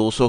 200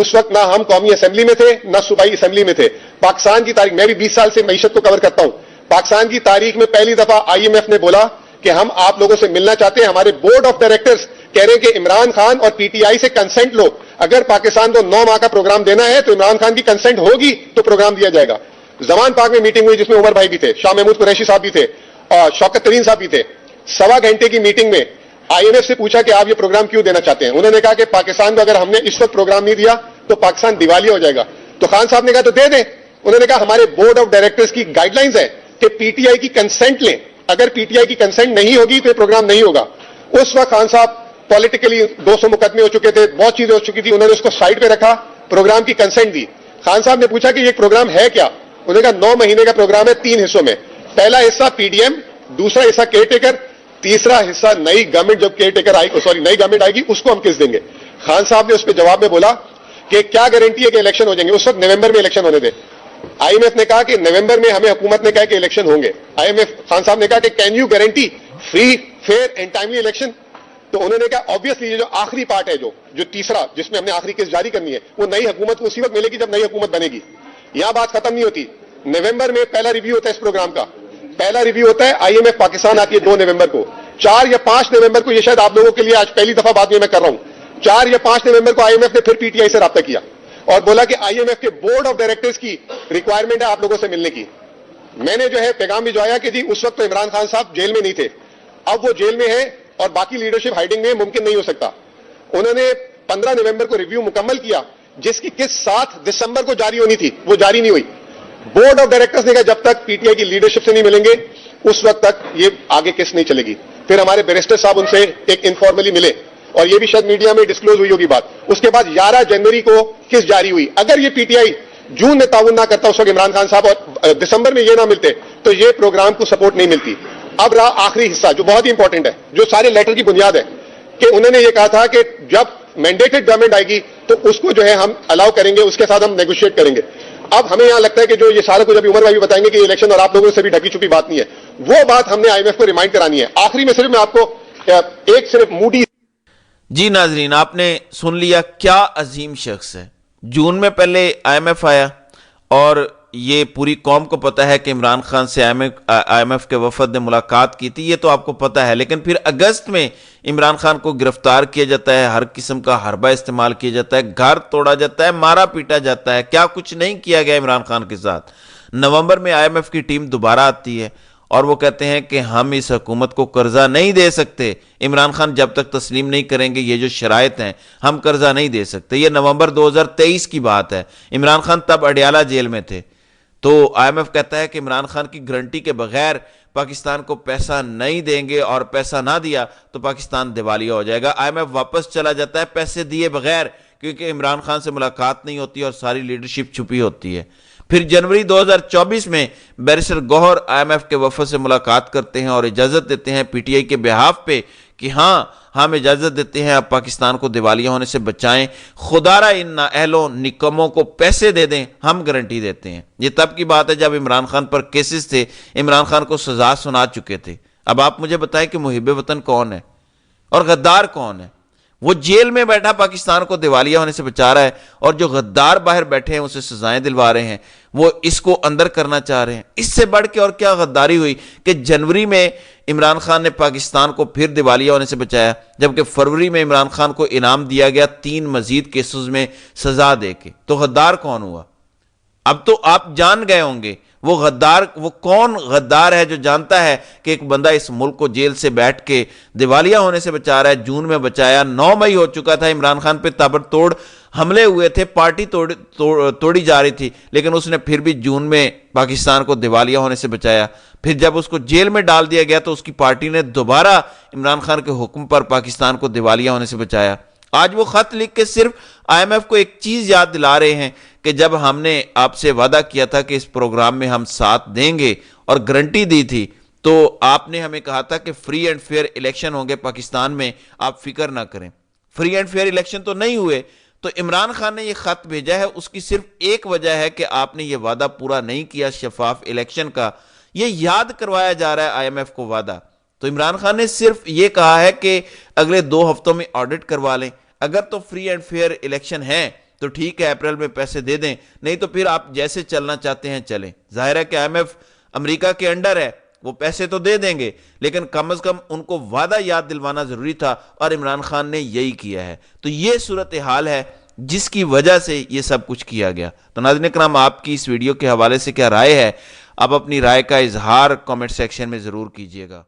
اس وقت نہ ہم قومی اسمبلی میں تھے نہ صوبائی اسمبلی میں تھے. پاکستان کی تاریخ, میں بھی 20 سال سے معیشت کو کور کرتا ہوں, پاکستان کی تاریخ میں پہلی دفعہ IMF نے بولا کہ ہم آپ لوگوں سے ملنا چاہتے ہیں. ہمارے بورڈ آف ڈائریکٹرز کہہ رہے ہیں کہ عمران خان اور PTI سے کنسنٹ لو, اگر پاکستان کو 9 ماہ کا پروگرام دینا ہے تو عمران خان کی کنسنٹ ہوگی تو پروگرام دیا جائے گا. زمان پاک میں میٹنگ ہوئی جس میں عمر بھائی بھی تھے, شاہ محمود قریشی صاحب بھی تھے, اور شوکت ترین صاحب بھی تھے. 1.25 گھنٹے کی میٹنگ میں IMF سے پوچھا کہ آپ یہ پروگرام کیوں دینا چاہتے ہیں. انہوں نے کہا کہ پاکستان کو اگر ہم نے اس وقت پروگرام نہیں دیا تو پاکستان دیوالیہ ہو جائے گا. تو خان صاحب نے کہا تو دے دیں. انہوں نے کہا ہمارے بورڈ آف ڈائریکٹرز کی گائیڈ لائنز ہے کہ PTI کی کنسنٹ لیں, اگر PTI کی کنسنٹ نہیں ہوگی تو یہ پروگرام نہیں ہوگا. اس وقت خان صاحب پولیٹیکلی 200 مقدمے ہو چکے تھے, بہت چیزیں ہو چکی تھی, انہوں نے اس کو سائڈ پہ رکھا, پروگرام کی کنسنٹ دی. خان صاحب نے پوچھا کہ یہ پروگرام ہے کیا. انہوں نے کہا 9 مہینے کا پروگرام ہے 3 حصوں میں, پہلا حصہ PDM, دوسرا حصہ کیئر ٹیکر, تیسرا حصہ نئی گورنمنٹ جب کیئر ٹیکر نئی گورنمنٹ آئے گی اس کو ہم کس دیں گے. خان صاحب نے اس پہ جواب میں بولا کہ کیا گارنٹی ہے کہ الیکشن ہو جائیں گے. اس وقت نومبر میں الیکشن ہونے تھے. IMF نے کہا کہ نومبر میں ہمیں حکومت نے کہا کہ الیکشن ہوں گے. خان صاحب نے کہا کہ can you guarantee free fair and timely election. تو انہوں نے کہا obviously یہ جو آخری پارٹ ہے جو تیسرا جس میں ہم نے آخری قسط جاری کرنی ہے وہ نئی حکومت کو اسی وقت ملے گی جب نئی حکومت بنے گی. یہاں بات ختم نہیں ہوتی. نومبر میں پہلا ریویو ہوتا ہے اس پروگرام کا, پہلا ریویو ہوتا ہے IMF پاکستان آتی ہے 2 نومبر کو. 4 یا 5 نومبر کو, یہ شاید آپ لوگوں کے لیے آج پہلی دفعہ بات میں کر رہا ہوں, 4 یا 5 نومبر کو IMF نے پھر PTI سے رابطہ کیا اور بولا کہ IMF کے بورڈ آف ڈائریکٹرز کی ریکوائرمنٹ ہے آپ لوگوں سے ملنے کی. میں نے جو ہے پیغام بھجوایا کہ جی اس وقت تو عمران خان صاحب جیل میں نہیں تھے, اب وہ جیل میں ہے اور باقی لیڈرشپ ہائیڈنگ میں ممکن نہیں ہو سکتا. انہوں نے 15 نومبر کو ریویو مکمل کیا جس کی قسط 7 دسمبر کو جاری ہونی تھی, وہ جاری نہیں ہوئی. بورڈ آف ڈائریکٹرز نے کہا جب تک PTI کی لیڈرشپ سے نہیں ملیں گے اس وقت تک یہ آگے قسط نہیں چلے گی. پھر ہمارے بیرسٹر صاحب ان سے ایک انفارملی ملے اور یہ بھی شاید میڈیا میں ڈسکلوز ہوئی ہوگی بات. اس کے بعد 11 جنوری کو قسط جاری ہوئی. اگر یہ PTI جون میں تعاون نہ کرتا اس وقت عمران خان صاحب اور دسمبر میں یہ نہ ملتے تو یہ پروگرام کو سپورٹ نہیں ملتی. اب رہا آخری حصہ جو بہت ہی امپورٹنٹ ہے, جو سارے لیٹر کی بنیاد ہے, کہ انہوں نے یہ کہا تھا کہ جب مینڈیٹڈ گورنمنٹ آئے گی تو اس کو جو ہے ہم الاؤ کریں گے, اس کے ساتھ ہم نیگوشیٹ کریں گے. اب ہمیں یہاں لگتا ہے کہ جو یہ سارا کچھ ابھی عمر بھائی بھی بتائیں گے کہ یہ الیکشن اور آپ لوگوں سے بھی ڈھکی چھپی بات نہیں ہے, وہ بات ہم نے IMF کو ریمائنڈ کرانی ہے. آخری میں صرف میں آپ کو ایک صرف موڈی. جی ناظرین, آپ نے سن لیا کیا عظیم شخص ہے. جون میں پہلے IMF آیا اور یہ پوری قوم کو پتہ ہے کہ عمران خان سے IMF کے وفد نے ملاقات کی تھی, یہ تو آپ کو پتہ ہے. لیکن پھر اگست میں عمران خان کو گرفتار کیا جاتا ہے, ہر قسم کا حربہ استعمال کیا جاتا ہے, گھر توڑا جاتا ہے, مارا پیٹا جاتا ہے. کیا کچھ نہیں کیا گیا عمران خان کے ساتھ. نومبر میں IMF کی ٹیم دوبارہ آتی ہے اور وہ کہتے ہیں کہ ہم اس حکومت کو قرضہ نہیں دے سکتے, عمران خان جب تک تسلیم نہیں کریں گے یہ جو شرائط ہیں ہم قرضہ نہیں دے سکتے. یہ نومبر 2023 کی بات ہے. عمران خان تب اڈیالہ جیل میں تھے. تو IMF کہتا ہے کہ عمران خان کی گارنٹی کے بغیر پاکستان کو پیسہ نہیں دیں گے, اور پیسہ نہ دیا تو پاکستان دیوالیہ ہو جائے گا. IMF واپس چلا جاتا ہے پیسے دیے بغیر, کیونکہ عمران خان سے ملاقات نہیں ہوتی اور ساری لیڈرشپ چھپی ہوتی ہے. پھر جنوری 2024 میں بیرسٹر گوہر IMF کے وفد سے ملاقات کرتے ہیں اور اجازت دیتے ہیں PTI کے بہاف پہ کہ ہاں ہم اجازت دیتے ہیں آپ پاکستان کو دیوالیہ ہونے سے بچائیں, خدارہ ان نااہلوں نکموں کو پیسے دے دیں, ہم گارنٹی دیتے ہیں. یہ تب کی بات ہے جب عمران خان پر کیسز تھے, عمران خان کو سزا سنا چکے تھے. اب آپ مجھے بتائیں کہ محب وطن کون ہے اور غدار کون ہے. وہ جیل میں بیٹھا پاکستان کو دیوالیہ ہونے سے بچا رہا ہے, اور جو غدار باہر بیٹھے ہیں اسے سزائیں دلوا رہے ہیں, وہ اس کو اندر کرنا چاہ رہے ہیں. اس سے بڑھ کے اور کیا غداری ہوئی کہ جنوری میں عمران خان نے پاکستان کو پھر دیوالیہ ہونے سے بچایا, جبکہ فروری میں عمران خان کو انعام دیا گیا 3 مزید کیسز میں سزا دے کے. تو غدار کون ہوا؟ اب تو آپ جان گئے ہوں گے وہ غدار, وہ کون غدار ہے جو جانتا ہے کہ ایک بندہ اس ملک کو جیل سے بیٹھ کے دیوالیہ ہونے سے بچا رہا ہے. جون میں بچایا, 9 مئی ہو چکا تھا, عمران خان پہ تابڑ توڑ حملے ہوئے تھے, پارٹی توڑی جا رہی تھی, لیکن اس نے پھر بھی جون میں پاکستان کو دیوالیہ ہونے سے بچایا. پھر جب اس کو جیل میں ڈال دیا گیا تو اس کی پارٹی نے دوبارہ عمران خان کے حکم پر پاکستان کو دیوالیہ ہونے سے بچایا. آج وہ خط لکھ کے صرف IMF کو ایک چیز یاد دلا رہے ہیں کہ جب ہم نے آپ سے وعدہ کیا تھا کہ اس پروگرام میں ہم ساتھ دیں گے اور گارنٹی دی تھی, تو آپ نے ہمیں کہا تھا کہ فری اینڈ فیئر الیکشن ہوں گے پاکستان میں, آپ فکر نہ کریں. فری اینڈ فیئر الیکشن تو نہیں ہوئے. تو عمران خان نے یہ خط بھیجا ہے, اس کی صرف ایک وجہ ہے کہ آپ نے یہ وعدہ پورا نہیں کیا شفاف الیکشن کا. یہ یاد کروایا جا رہا ہے IMF کو وعدہ. تو عمران خان نے صرف یہ کہا ہے کہ اگلے 2 ہفتوں میں آڈٹ کروا لیں. اگر تو فری اینڈ فیئر الیکشن ہے تو ٹھیک ہے اپریل میں پیسے دے دیں, نہیں تو پھر آپ جیسے چلنا چاہتے ہیں چلیں. ظاہر ہے کہ IMF امریکہ کے انڈر ہے, وہ پیسے تو دے دیں گے, لیکن کم از کم ان کو وعدہ یاد دلوانا ضروری تھا, اور عمران خان نے یہی کیا ہے. تو یہ صورتحال ہے جس کی وجہ سے یہ سب کچھ کیا گیا. تو ناظرین اکرام, آپ کی اس ویڈیو کے حوالے سے کیا رائے ہے؟ آپ اپنی رائے کا اظہار کامنٹ سیکشن میں ضرور کیجیے گا.